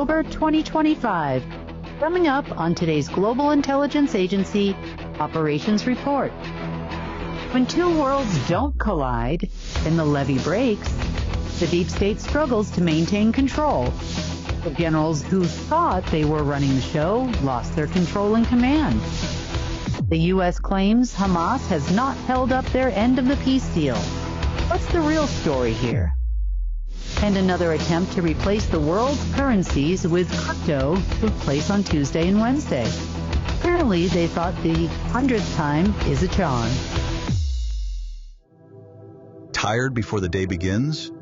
October 2025. Coming up on today's Global Intelligence Agency Operations Report. When two worlds don't collide and the levee breaks, the deep state struggles to maintain control. The generals who thought they were running the show lost their control and command. The U.S. claims Hamas has not held up their end of the peace deal. What's the real story here? And another attempt to replace the world's currencies with crypto took place on Tuesday and Wednesday. Apparently, they thought the 100th time is a charm. Tired before the day begins?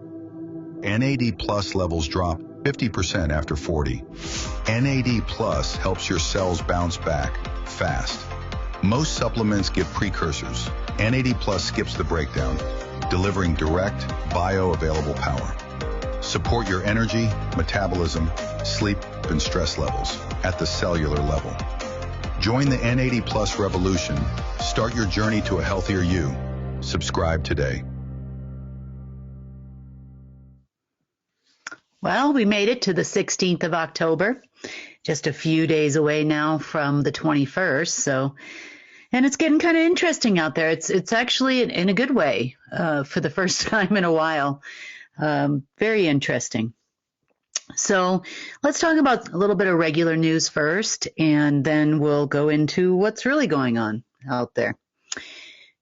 NAD Plus levels drop 50% after 40. NAD Plus helps your cells bounce back fast. Most supplements give precursors. NAD Plus skips the breakdown, delivering direct, bioavailable power. Support your energy, metabolism, sleep, and stress levels at the cellular level. Join the NAD Plus revolution. Start your journey to a healthier you. Subscribe today. Well, we made it to the 16th of October, just a few days away now from the 21st. And it's getting kind of interesting out there. It's actually in a good way for the first time in a while. Very interesting. So let's talk about a little bit of regular news first, and then we'll go into what's really going on out there.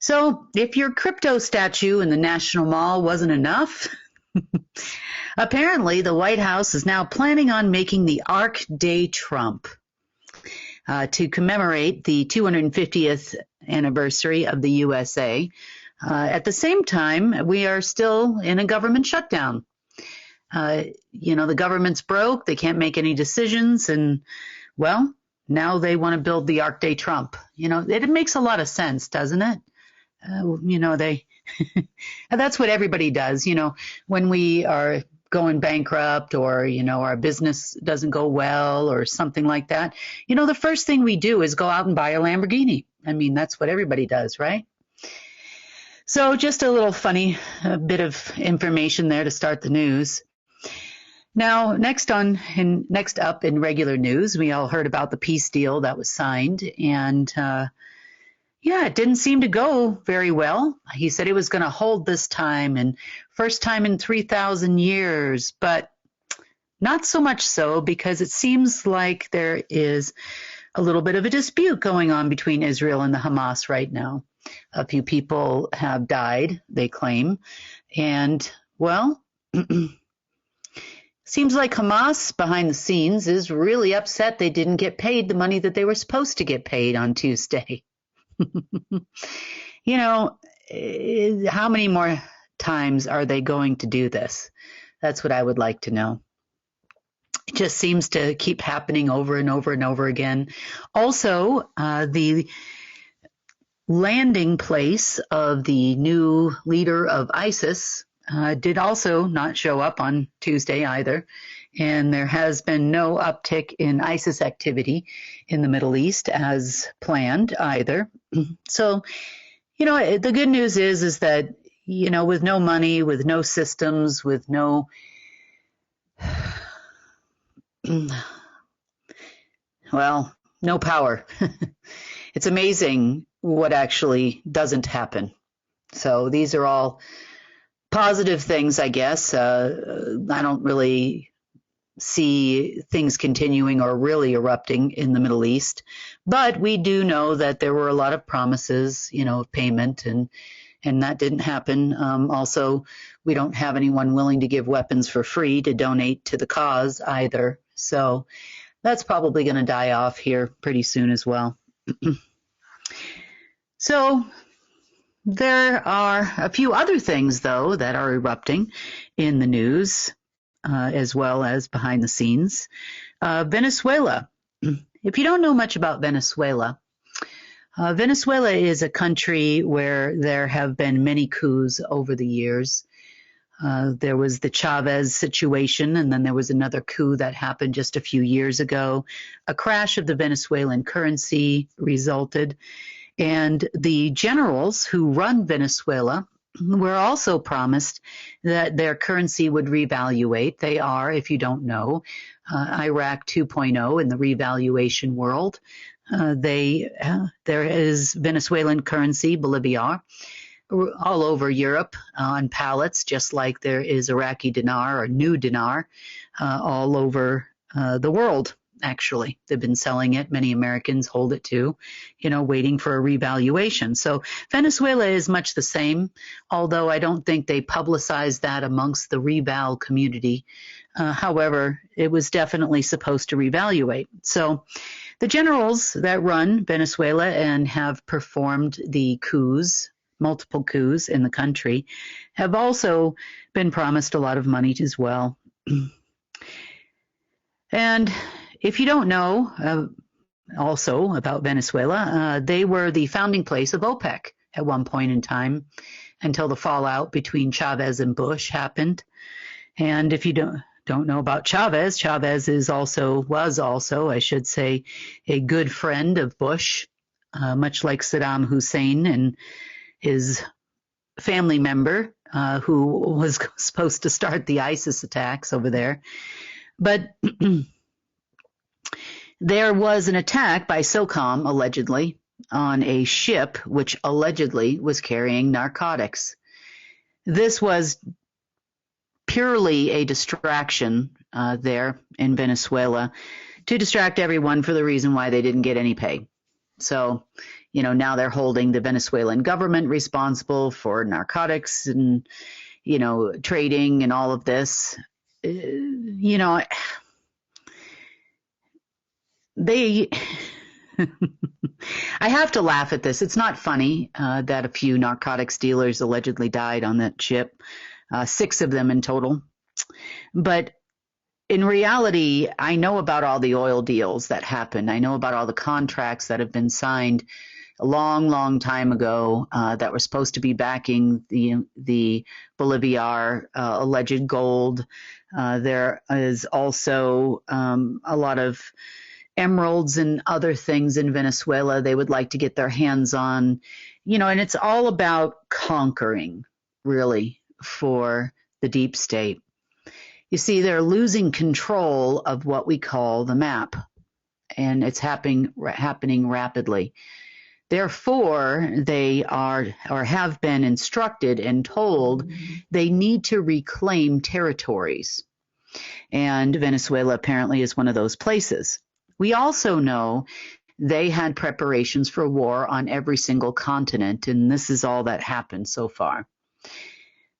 So if your crypto statue in the National Mall wasn't enough, apparently the White House is now planning on making the Arc Day Trump to commemorate the 250th anniversary of the USA. At the same time, we are still in a government shutdown. The government's broke. They can't make any decisions. And, well, now they want to build the Arc Day Trump. It makes a lot of sense, doesn't it? That's what everybody does. When we are going bankrupt or, our business doesn't go well or something like that, the first thing we do is go out and buy a Lamborghini. I mean, that's what everybody does, right? So just a little funny bit of information there to start the news. Now, next up in regular news, we all heard about the peace deal that was signed, and it didn't seem to go very well. He said he was going to hold this time, and first time in 3,000 years, but not so much so, because it seems like there is a little bit of a dispute going on between Israel and the Hamas right now. A few people have died, they claim, and, well, seems like Hamas behind the scenes is really upset they didn't get paid the money that they were supposed to get paid on Tuesday. How many more times are they going to do this? That's what I would like to know. It just seems to keep happening over and over and over again. Also, the landing place of the new leader of ISIS did also not show up on Tuesday either. And there has been no uptick in ISIS activity in the Middle East as planned either. So, the good news is that, with no money, with no systems, with no, no power, it's amazing what actually doesn't happen. So these are all positive things, I guess. I don't really see things continuing or really erupting in the Middle East. But we do know that there were a lot of promises, of payment, and that didn't happen. Also, we don't have anyone willing to give weapons for free to donate to the cause either. So that's probably going to die off here pretty soon as well. So there are a few other things, though, that are erupting in the news, as well as behind the scenes. Venezuela. If you don't know much about Venezuela, Venezuela is a country where there have been many coups over the years. There was the Chavez situation, and then there was another coup that happened just a few years ago. A crash of the Venezuelan currency resulted, and the generals who run Venezuela were also promised that their currency would revaluate. They are, if you don't know, Iraq 2.0 in the revaluation world. There is Venezuelan currency, Bolivar, all over Europe on pallets, just like there is Iraqi dinar or new dinar all over the world. Actually, they've been selling it. Many Americans hold it too, waiting for a revaluation. So Venezuela is much the same, although I don't think they publicize that amongst the reval community. However, it was definitely supposed to revaluate. So the generals that run Venezuela and have performed the coups, multiple coups in the country, have also been promised a lot of money as well. And if you don't know also about Venezuela, they were the founding place of OPEC at one point in time until the fallout between Chavez and Bush happened. And if you don't know about Chavez, Chavez was also, I should say, a good friend of Bush, much like Saddam Hussein and his family member who was supposed to start the ISIS attacks over there. But there was an attack by SOCOM, allegedly, on a ship which allegedly was carrying narcotics. This was purely a distraction there in Venezuela to distract everyone for the reason why they didn't get any pay. So, now they're holding the Venezuelan government responsible for narcotics and, trading and all of this. They I have to laugh at this. It's not funny that a few narcotics dealers allegedly died on that ship, 6 of them in total. But in reality, I know about all the oil deals that happened. I know about all the contracts that have been signed a long, long time ago that were supposed to be backing the Bolivar alleged gold. There is also a lot of emeralds and other things in Venezuela they would like to get their hands on, and it's all about conquering, really, for the deep state. You see, they're losing control of what we call the map, and it's happening rapidly. Therefore, they are or have been instructed and told they need to reclaim territories. And Venezuela apparently is one of those places. We also know they had preparations for war on every single continent, and this is all that happened so far.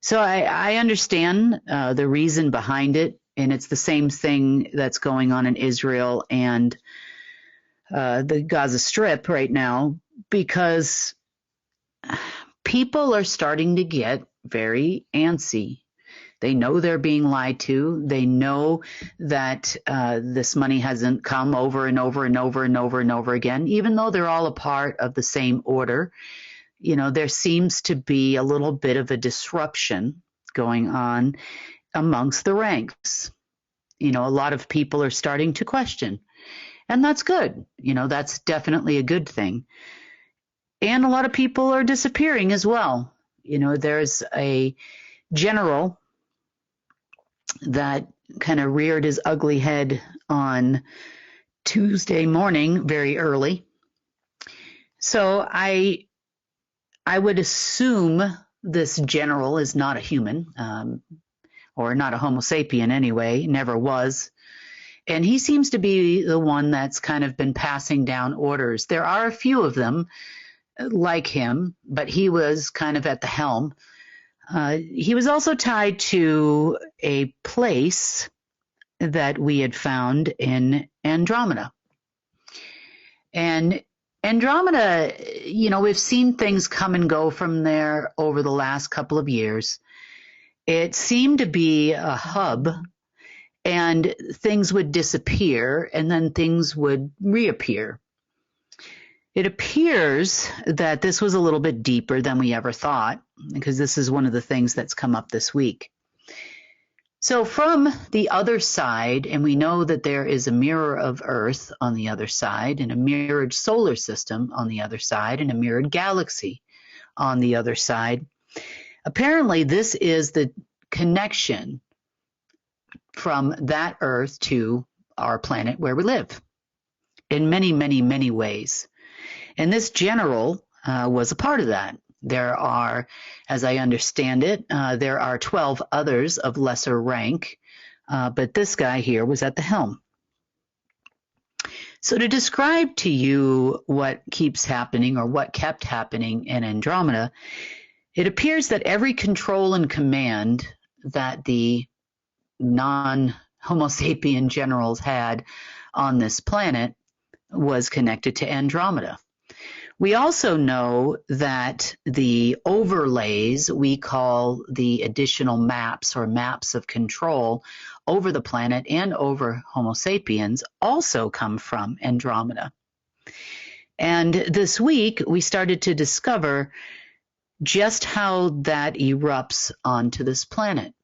So I understand the reason behind it, and it's the same thing that's going on in Israel and the Gaza Strip right now, because people are starting to get very antsy. They know they're being lied to. They know that this money hasn't come over and over and over and over and over again, even though they're all a part of the same order. There seems to be a little bit of a disruption going on amongst the ranks. A lot of people are starting to question, and that's good. That's definitely a good thing. And a lot of people are disappearing as well. There's a general that kind of reared his ugly head on Tuesday morning very early. So I would assume this general is not a human, or not a Homo sapien anyway, never was. And he seems to be the one that's kind of been passing down orders. There are a few of them like him, but he was kind of at the helm. He was also tied to a place that we had found in Andromeda. And Andromeda, we've seen things come and go from there over the last couple of years. It seemed to be a hub, and things would disappear, and then things would reappear. It appears that this was a little bit deeper than we ever thought, because this is one of the things that's come up this week. So from the other side, and we know that there is a mirror of Earth on the other side, and a mirrored solar system on the other side, and a mirrored galaxy on the other side. Apparently, this is the connection from that Earth to our planet where we live in many, many, many ways. And this general was a part of that. There are, as I understand it, there are 12 others of lesser rank, but this guy here was at the helm. So to describe to you what keeps happening or what kept happening in Andromeda, it appears that every control and command that the non-Homo sapien generals had on this planet was connected to Andromeda. We also know that the overlays we call the additional maps or maps of control over the planet and over Homo sapiens also come from Andromeda. And this week we started to discover just how that erupts onto this planet.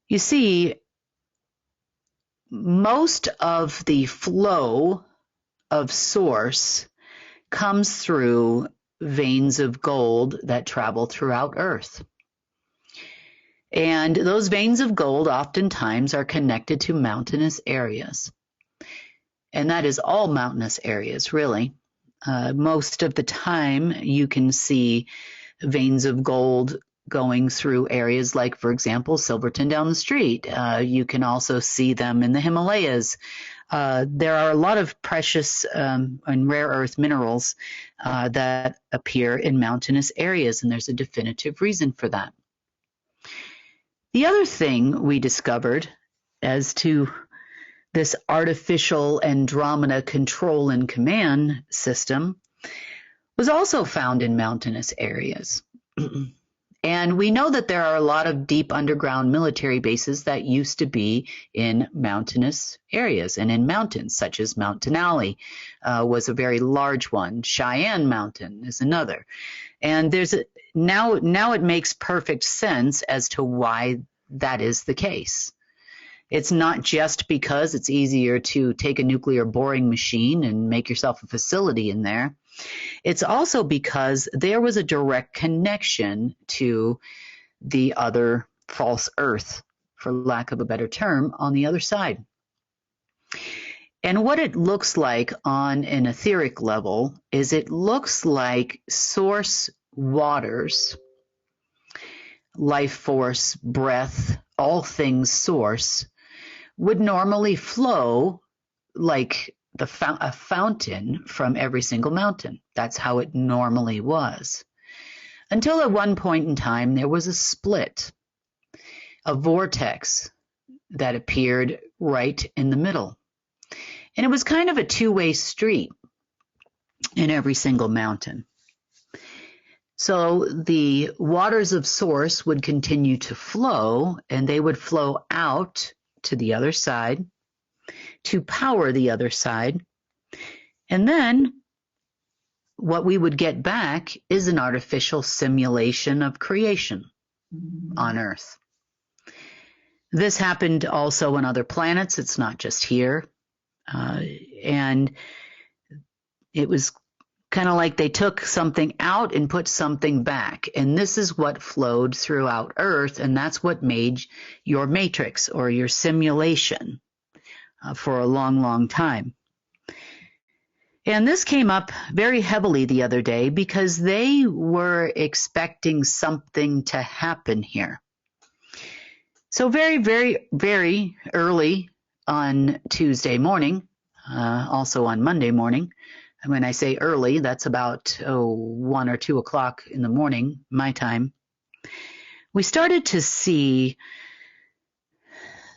You see, most of the flow of source comes through veins of gold that travel throughout Earth. And those veins of gold oftentimes are connected to mountainous areas. And that is all mountainous areas, really. Most of the time you can see veins of gold going through areas like, for example, Silverton down the street. You can also see them in the Himalayas. There are a lot of precious and rare earth minerals that appear in mountainous areas, and there's a definitive reason for that. The other thing we discovered as to this artificial Andromeda control and command system was also found in mountainous areas. And we know that there are a lot of deep underground military bases that used to be in mountainous areas and in mountains, such as Mount Denali was a very large one. Cheyenne Mountain is another. And now it makes perfect sense as to why that is the case. It's not just because it's easier to take a nuclear boring machine and make yourself a facility in there. It's also because there was a direct connection to the other false earth, for lack of a better term, on the other side. And what it looks like on an etheric level is it looks like source waters, life force, breath, all things source, would normally flow like a fountain from every single mountain. That's how it normally was. Until at one point in time, there was a split, a vortex that appeared right in the middle. And it was kind of a two-way street in every single mountain. So the waters of source would continue to flow, and they would flow out to the other side to power the other side. And then what we would get back is an artificial simulation of creation on Earth. This happened also on other planets. It's not just here. And it was kind of like they took something out and put something back. And this is what flowed throughout Earth, and that's what made your matrix or your simulation for a long, long time. And this came up very heavily the other day because they were expecting something to happen here. So very, very, very early on Tuesday morning, also on Monday morning, and when I say early, that's about 1 or 2 o'clock in the morning, my time, we started to see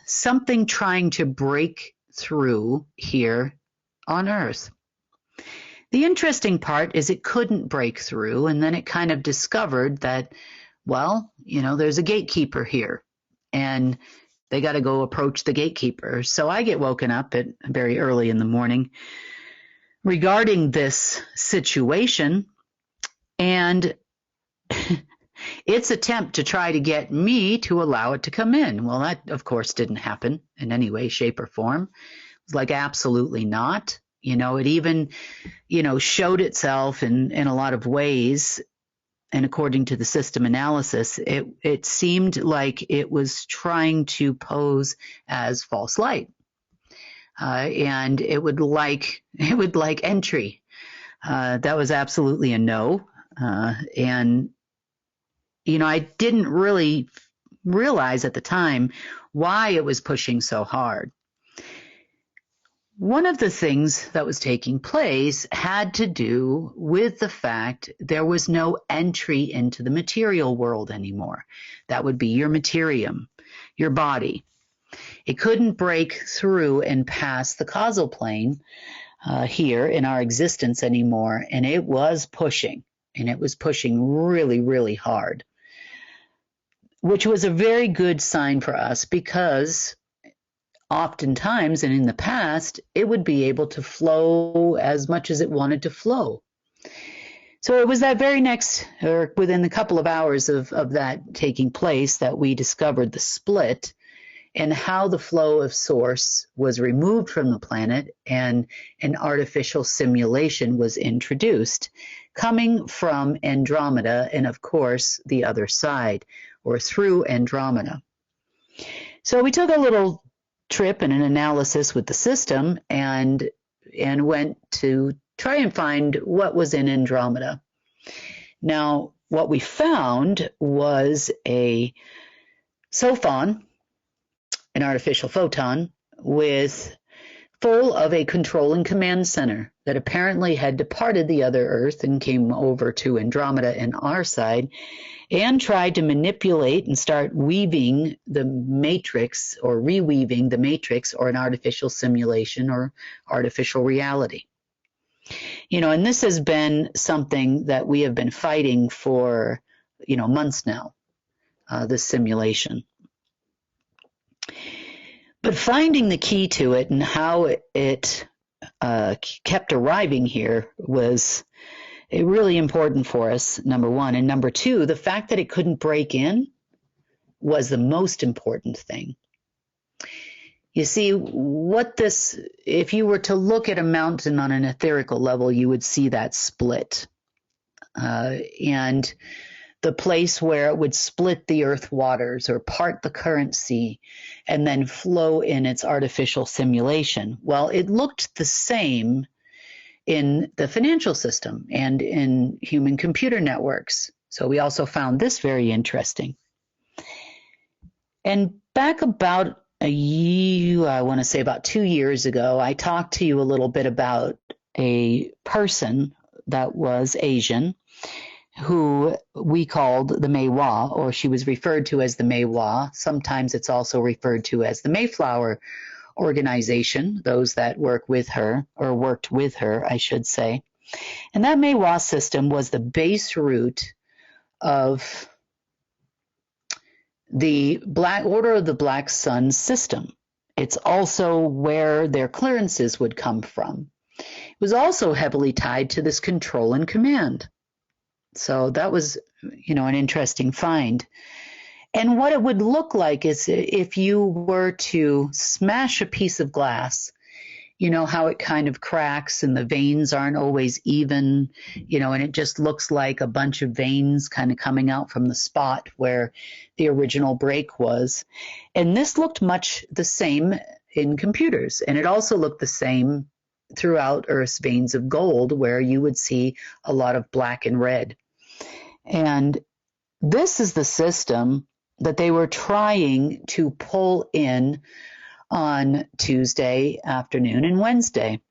something trying to break through here on Earth. The interesting part is it couldn't break through, and then it kind of discovered that, well, there's a gatekeeper here, and they got to go approach the gatekeeper. So I get woken up at very early in the morning regarding this situation, and its attempt to try to get me to allow it to come in. Well, that, of course, didn't happen in any way, shape, or form. It was like, absolutely not. It even, showed itself in a lot of ways. And according to the system analysis, it seemed like it was trying to pose as false light. and it would like entry. That was absolutely a no. And I didn't really realize at the time why it was pushing so hard. One of the things that was taking place had to do with the fact there was no entry into the material world anymore. That would be your materium, your body. It couldn't break through and pass the causal plane here in our existence anymore, and it was pushing, and it was pushing really, really hard, which was a very good sign for us because oftentimes, and in the past, it would be able to flow as much as it wanted to flow. So it was that very next, or within a couple of hours of that taking place, that we discovered the split and how the flow of source was removed from the planet and an artificial simulation was introduced, coming from Andromeda and, of course, the other side, or through Andromeda. So we took a little trip and an analysis with the system and went to try and find what was in Andromeda. Now, what we found was a sophon, an artificial photon, with full of a control and command center that apparently had departed the other Earth and came over to Andromeda and our side and tried to manipulate and start weaving the matrix, or reweaving the matrix, or an artificial simulation or artificial reality. And this has been something that we have been fighting for, months now, this simulation. But finding the key to it and how it kept arriving here was really important for us, number one. And number two, the fact that it couldn't break in was the most important thing. You see, if you were to look at a mountain on an etherical level, you would see that split. And the place where it would split the earth waters or part the currency and then flow in its artificial simulation. Well, it looked the same in the financial system and in human computer networks. So we also found this very interesting. And back about about 2 years ago, I talked to you a little bit about a person that was Asian who we called the Maywa, or she was referred to as the Maywa. Sometimes it's also referred to as the Mayflower organization, those that worked with her, I should say. And that Maywa system was the base root of the Order of the Black Sun system. It's also where their clearances would come from. It was also heavily tied to this control and command. So that was, an interesting find. And what it would look like is if you were to smash a piece of glass, how it kind of cracks and the veins aren't always even, and it just looks like a bunch of veins kind of coming out from the spot where the original break was. And this looked much the same in computers. And it also looked the same throughout Earth's veins of gold, where you would see a lot of black and red. And this is the system that they were trying to pull in on Tuesday afternoon and Wednesday.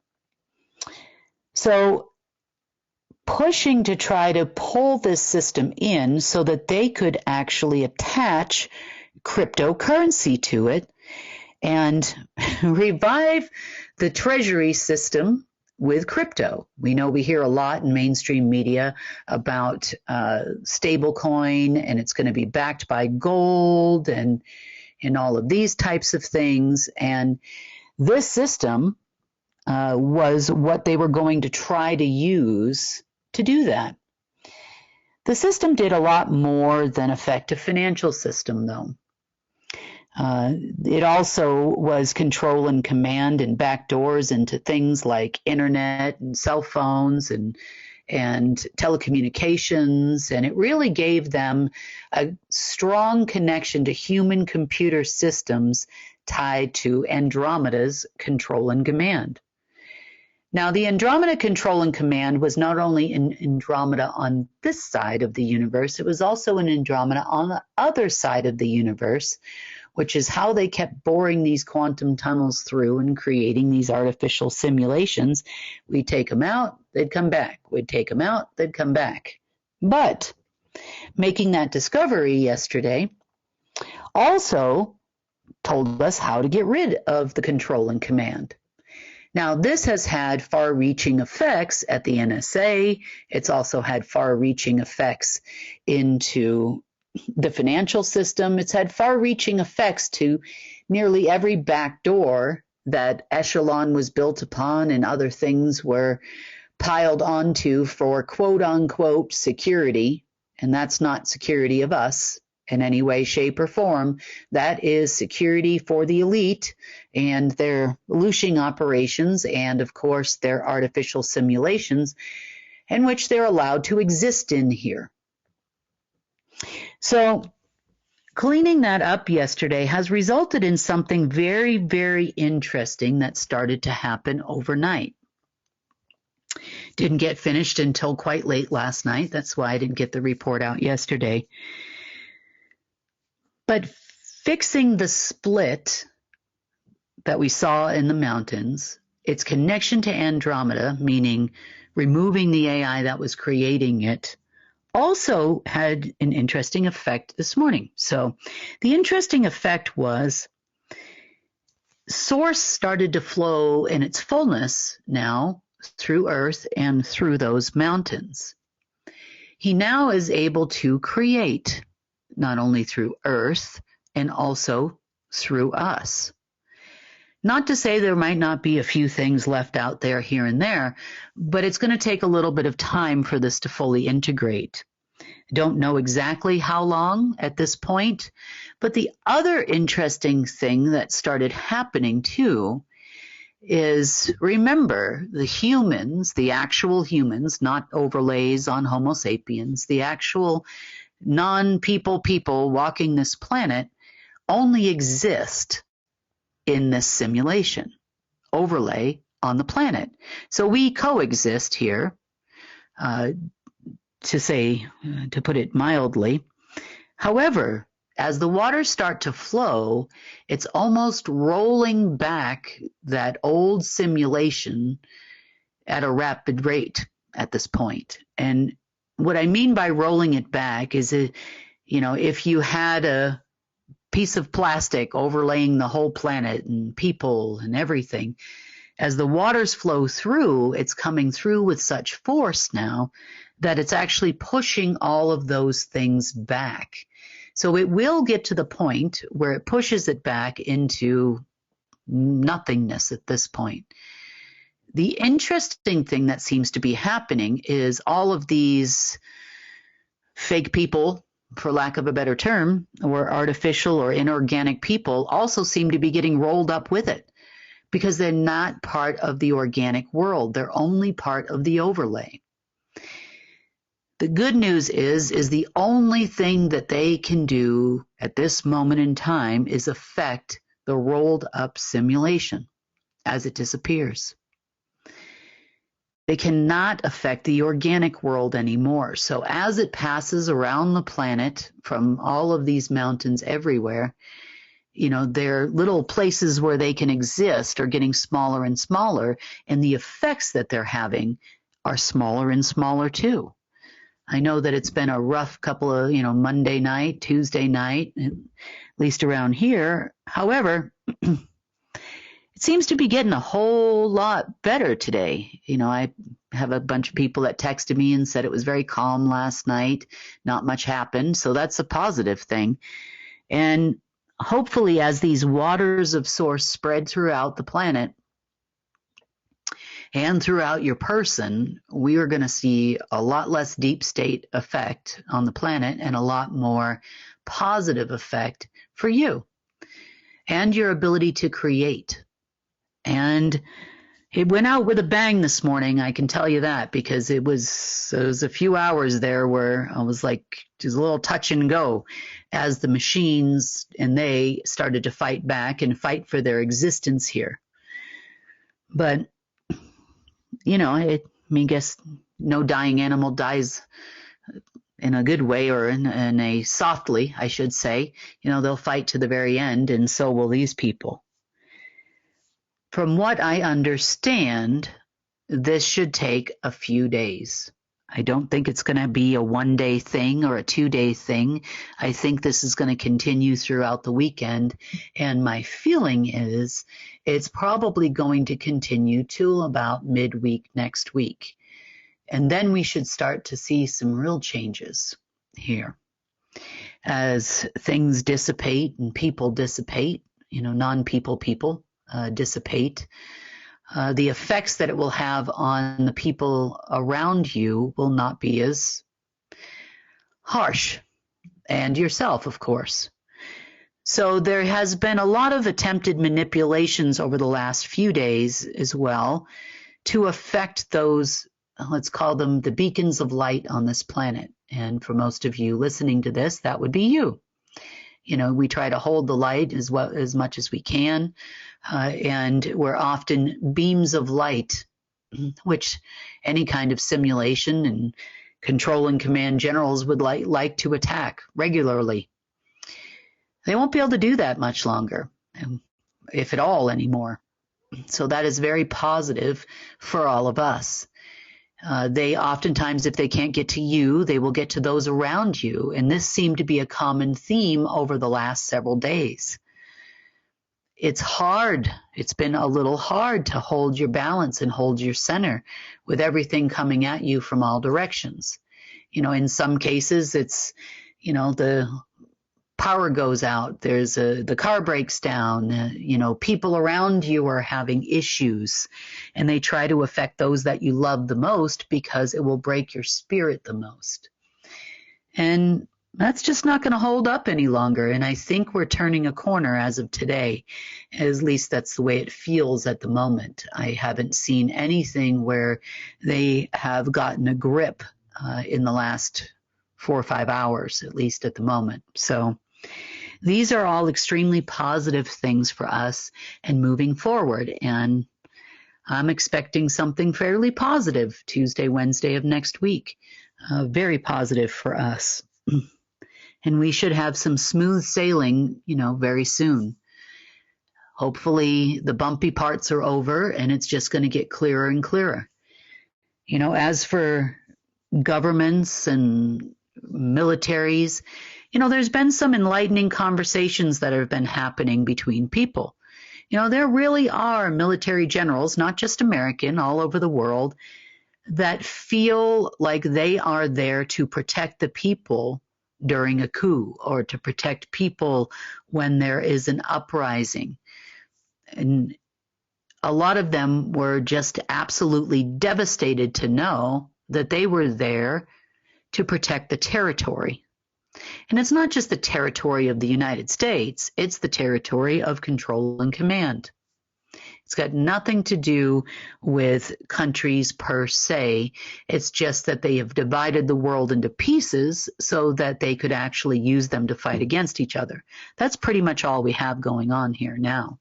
So pushing to try to pull this system in so that they could actually attach cryptocurrency to it and revive the treasury system with crypto. We know we hear a lot in mainstream media about stablecoin, and it's going to be backed by gold and all of these types of things. And this system was what they were going to try to use to do that. The system did a lot more than affect a financial system, though. It also was control and command and backdoors into things like internet and cell phones and telecommunications, and it really gave them a strong connection to human computer systems tied to Andromeda's control and command. Now, the Andromeda control and command was not only in Andromeda on this side of the universe, it was also in Andromeda on the other side of the universe, which is how they kept boring these quantum tunnels through and creating these artificial simulations. We'd take them out, they'd come back. We'd take them out, they'd come back. But making that discovery yesterday also told us how to get rid of the control and command. Now, this has had far-reaching effects at the NSA. It's also had far-reaching effects into the financial system. It's had far-reaching effects to nearly every back door that Echelon was built upon and other things were piled onto for quote-unquote security. And that's not security of us in any way, shape, or form. That is security for the elite and their looshing operations and, of course, their artificial simulations in which they're allowed to exist in here. So cleaning that up yesterday has resulted in something very, very interesting that started to happen overnight. Didn't get finished until quite late last night. That's why I didn't get the report out yesterday. But fixing the split that we saw in the mountains, its connection to Andromeda, meaning removing the AI that was creating it, also had an interesting effect this morning. So the interesting effect was source started to flow in its fullness now through Earth and through those mountains. He now is able to create not only through Earth and also through us. Not to say there might not be a few things left out there here and there, but it's going to take a little bit of time for this to fully integrate. I don't know exactly how long at this point, but the other interesting thing that started happening too is, remember, the humans, the actual humans, not overlays on Homo sapiens, the actual non-people people walking this planet only exist in this simulation overlay on the planet. So we coexist here, to put it mildly. However, as the waters start to flow, it's almost rolling back that old simulation at a rapid rate at this point. And what I mean by rolling it back is, if you had a piece of plastic overlaying the whole planet and people and everything, as the waters flow through, it's coming through with such force now that it's actually pushing all of those things back. So it will get to the point where it pushes it back into nothingness at this point. The interesting thing that seems to be happening is all of these fake people, for lack of a better term, or artificial or inorganic people also seem to be getting rolled up with it because they're not part of the organic world. They're only part of the overlay. The good news is the only thing that they can do at this moment in time is affect the rolled up simulation as it disappears. They cannot affect the organic world anymore. So as it passes around the planet from all of these mountains everywhere, their little places where they can exist are getting smaller and smaller, and the effects that they're having are smaller and smaller too. I know that it's been a rough couple of, Monday night, Tuesday night, at least around here. However, it seems to be getting a whole lot better today. I have a bunch of people that texted me and said it was very calm last night. Not much happened. So that's a positive thing. And hopefully as these waters of source spread throughout the planet and throughout your person, we are going to see a lot less deep state effect on the planet and a lot more positive effect for you and your ability to create. And It went out with a bang this morning, I can tell you that, because it was a few hours there where I was like, just a little touch and go as the machines and they started to fight back and fight for their existence here. But, I guess no dying animal dies in a good way, or in a softly, I should say. They'll fight to the very end, and so will these people. From what I understand, this should take a few days. I don't think it's going to be a 1-day thing or a 2-day thing. I think this is going to continue throughout the weekend. And my feeling is it's probably going to continue till about midweek next week. And then we should start to see some real changes here. As things dissipate and people dissipate, non-people dissipate, the effects that it will have on the people around you will not be as harsh, and yourself, of course. So there has been a lot of attempted manipulations over the last few days as well to affect those, let's call them the beacons of light on this planet. And for most of you listening to this, that would be you. We try to hold the light as much as we can, and we're often beams of light, which any kind of simulation and control and command generals would like to attack regularly. They won't be able to do that much longer, if at all anymore. So that is very positive for all of us. They oftentimes, if they can't get to you, they will get to those around you. And this seemed to be a common theme over the last several days. It's hard. It's been a little hard to hold your balance and hold your center with everything coming at you from all directions. In some cases, it's, the power goes out, the car breaks down, people around you are having issues, and they try to affect those that you love the most because it will break your spirit the most. And that's just not going to hold up any longer. And I think we're turning a corner as of today. At least that's the way it feels at the moment. I haven't seen anything where they have gotten a grip in the last 4 or 5 hours, at least at the moment. So these are all extremely positive things for us and moving forward. And I'm expecting something fairly positive Tuesday, Wednesday of next week. Very positive for us. And we should have some smooth sailing, very soon. Hopefully the bumpy parts are over and it's just going to get clearer and clearer. As for governments and militaries, there's been some enlightening conversations that have been happening between people. There really are military generals, not just American, all over the world, that feel like they are there to protect the people during a coup or to protect people when there is an uprising. And a lot of them were just absolutely devastated to know that they were there to protect the territory. And it's not just the territory of the United States, it's the territory of control and command. It's got nothing to do with countries per se. It's just that they have divided the world into pieces so that they could actually use them to fight against each other. That's pretty much all we have going on here now.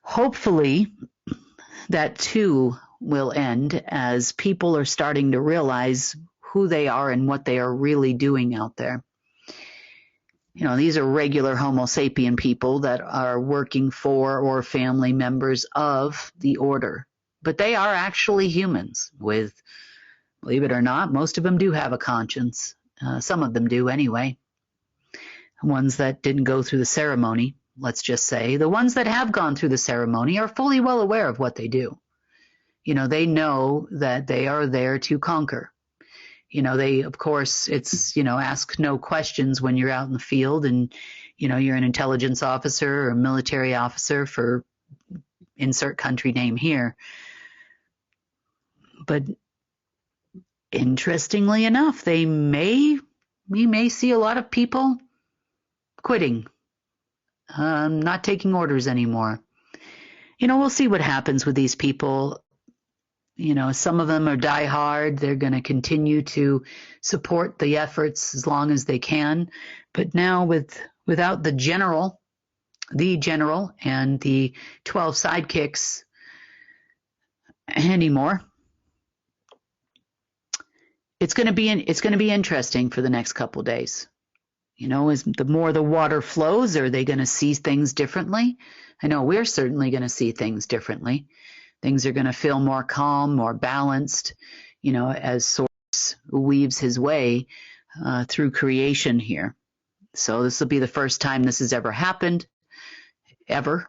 Hopefully, that too will end as people are starting to realize who they are and what they are really doing out there. These are regular Homo sapien people that are working for or family members of the order. But they are actually humans with, believe it or not, most of them do have a conscience. Some of them do anyway. Ones that didn't go through the ceremony, let's just say. The ones that have gone through the ceremony are fully well aware of what they do. They know that they are there to conquer. They, of course, it's, ask no questions when you're out in the field and, you're an intelligence officer or a military officer for insert country name here. But interestingly enough, we may see a lot of people quitting, not taking orders anymore. we'll see what happens with these people. Some of them are diehard. They're going to continue to support the efforts as long as they can. But now without the general and the 12 sidekicks anymore, it's going to be interesting for the next couple of days. As the more the water flows, are they going to see things differently? I know we're certainly going to see things differently. Things are going to feel more calm, more balanced, as Source weaves his way through creation here. So this will be the first time this has ever happened, ever.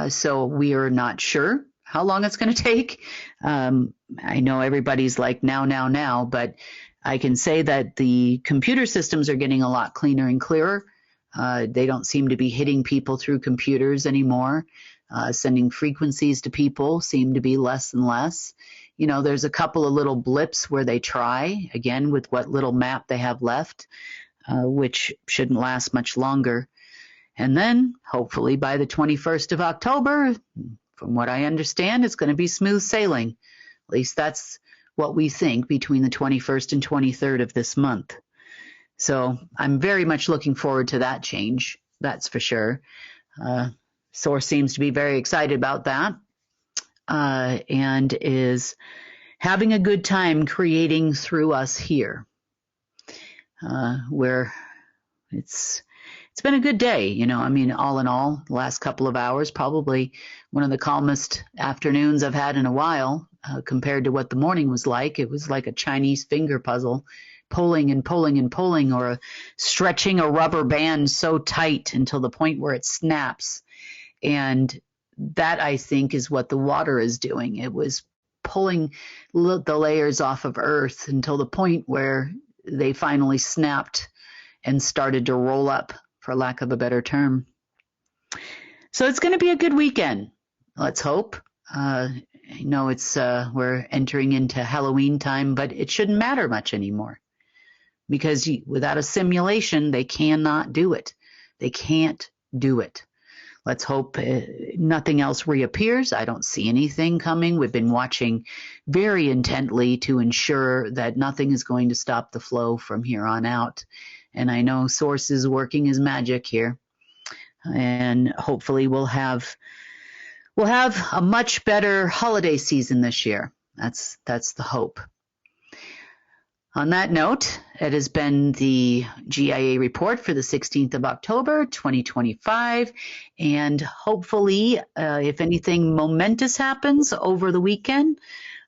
So we are not sure how long it's going to take. I know everybody's like now, but I can say that the computer systems are getting a lot cleaner and clearer. They don't seem to be hitting people through computers anymore. Sending frequencies to people seem to be less and less. There's a couple of little blips where they try, again, with what little map they have left, which shouldn't last much longer. And then, hopefully, by the 21st of October, from what I understand, it's going to be smooth sailing. At least that's what we think between the 21st and 23rd of this month. So I'm very much looking forward to that change, that's for sure. Source seems to be very excited about that and is having a good time creating through us here, where it's been a good day. All in all, the last couple of hours, probably one of the calmest afternoons I've had in a while compared to what the morning was like. It was like a Chinese finger puzzle, pulling and pulling and pulling, or stretching a rubber band so tight until the point where it snaps. And that, I think, is what the water is doing. It was pulling the layers off of Earth until the point where they finally snapped and started to roll up, for lack of a better term. So it's going to be a good weekend, let's hope. I know we're entering into Halloween time, but it shouldn't matter much anymore, because without a simulation, they cannot do it. They can't do it. Let's hope nothing else reappears. I don't see anything coming. We've been watching very intently to ensure that nothing is going to stop the flow from here on out. And I know Source is working his magic here. And hopefully we'll have a much better holiday season this year. That's the hope. On that note, it has been the GIA report for the 16th of October, 2025. And hopefully, if anything momentous happens over the weekend,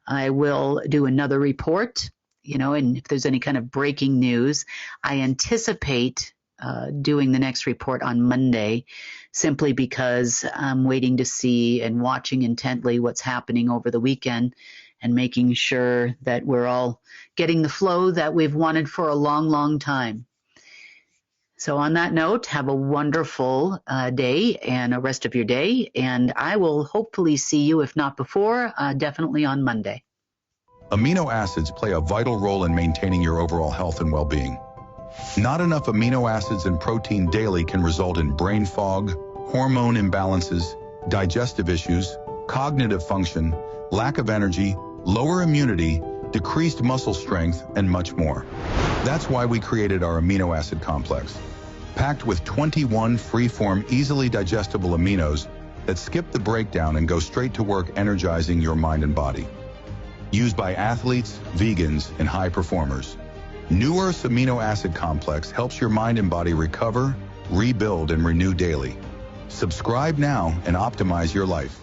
I will do another report, and if there's any kind of breaking news, I anticipate doing the next report on Monday, simply because I'm waiting to see and watching intently what's happening over the weekend, and making sure that we're all getting the flow that we've wanted for a long, long time. So on that note, have a wonderful day and a rest of your day, and I will hopefully see you, if not before, definitely on Monday. Amino acids play a vital role in maintaining your overall health and well-being. Not enough amino acids and protein daily can result in brain fog, hormone imbalances, digestive issues, cognitive function, lack of energy, lower immunity, decreased muscle strength, and much more. That's why we created our amino acid complex, packed with 21 free-form, easily digestible aminos that skip the breakdown and go straight to work energizing your mind and body. Used by athletes, vegans, and high performers, New Earth's amino acid complex helps your mind and body recover, rebuild, and renew daily. Subscribe now and optimize your life.